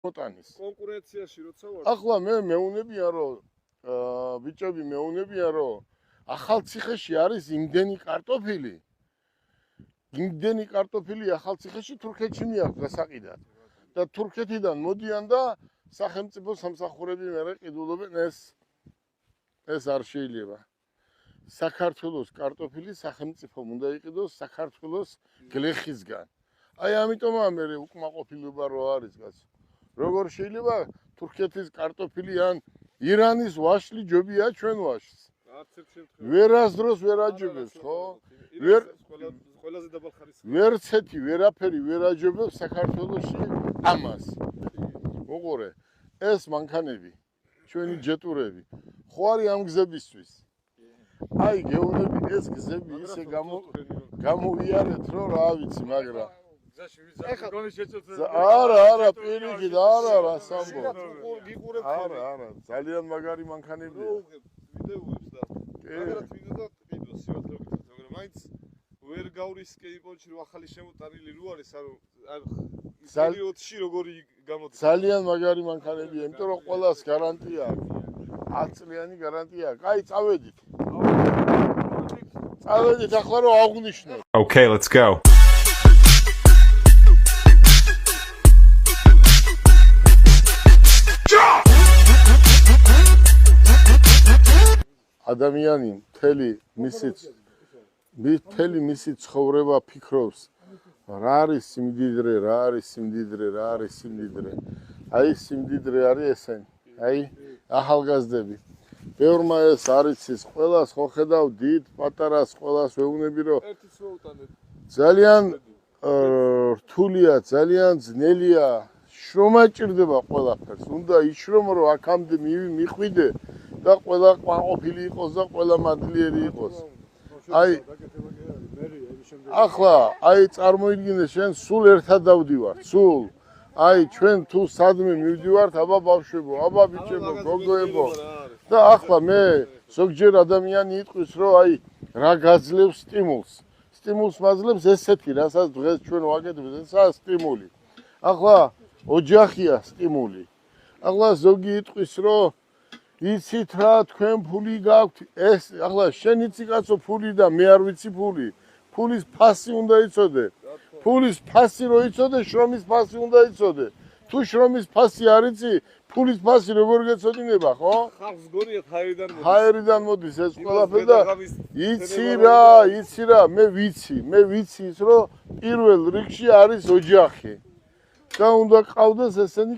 მოტანის. კონკურენციაში როცა ვარ. ახლა მე მეუნებიან რომ ბიჭები მეუნებიან რომ ახალციხეში არის იმდენი კარტოფილი. იმდენი კარტოფილი ახალციხეში თურქეთში მიაქვს გასაყიდად. და თურქეთიდან მოდიან და სახელმწიფო სამსახურები მერე ყიდულობენ ეს არ შეიძლება. საქართველოს კარტოფილი სახელმწიფომ უნდა იყიდოს საქართველოს გლეხისგან. აი ამიტომაა მე უკმაყოფილება რო არის კაცო. როგორ შეიძლება თურქეთის კარტოფილი ან ირანის ვაშლი ჯობია ჩვენ ვაშლს. ვერასდროს ვერ აჯობებს, ხო? ყველაზე დაბალ ხარისხი. ვერცეთი ვერაფერი ვერ აჯობებს საქართველოში ამას. უყურე, ეს მანქანები, ჩვენი ჯეტურები, ხო არის ამ გზებისთვის. აი გეუბნები ეს გზები ისე გამოვიარეთ რომ რა ვიცი, მაგრამ არა, პირიქით, არა, სამბო. არა, ძალიან მაგარი მანქანებია. ვიდეოებს და მაგრამ ვიდეო და ყიდვა სიუჟეტებით, მაგრამ მაინც ვერ გავრისკე იპონჩი რომ ახალი შემოტანილი რო არის, არ პერიოდში როგორი გამოდის. ძალიან მაგარი მანქანებია, იმიტომ რომ ყველას გარანტია აქვს. 10 წლიანი გარანტია აქვს. აი, წავედით. წავედით ახლა რომ აღვნიშნოთ. Okay, let's go. ადამიანი მთელი მისი ცხოვრება ფიქრობს რა არის სიმდიდრე, რა არის სიმდიდრე, რა არის სიმდიდრე. აი სიმდიდრე არის ესენი. აი ახალგაზრდები. ბევრმა ეს არის ის ყველას ხო ხედავ დიდ პატარას ყველას ვეუბნები რომ ძალიან რთულია, ძალიან ძნელია, შრომა ჭირდება ყველაფერს. უნდა იშრომ რომ აქამდე მიხვიდე და ყველა ყოფილი იყოს და ყველა მადლიერი იყოს. აი ახლა აი წარმოიდგინე შენ სულ ერთად დავდივართ, სულ. აი ჩვენ თუ სადმე მივდივართ, აბა ბავშვებო, აბა ბიჭებო, გოგოებო. და ახლა მე ზოგჯერ ადამიანი იტყვის რომ აი რა გაძლევს სტიმულს. სტიმულს მაძლევს ესეთი, რასაც დღეს ჩვენ ვაკეთებთ, ესაა სტიმული. ახლა ოჯახია სტიმული. ახლა ზოგი იტყვის რომ იცით რა თქვენ ფული გაქვთ ეს ახლა შენ იცი კაცო ფული და მე არ ვიცი ფული ფულის ფასი უნდა იცოდე ფულის ფასი რო იცოდე შრომის ფასი უნდა იცოდე თუ შრომის ფასი არ იცი ფულის ფასი როგორ გეცოდინება ხო ხალხს გონიათ ჰაერიდან მოდის ეს ყველაფერი და იცი რა მე ვიცი ის რომ პირველ რიგში არის ოჯახი და უნდა ყავდეს ესენი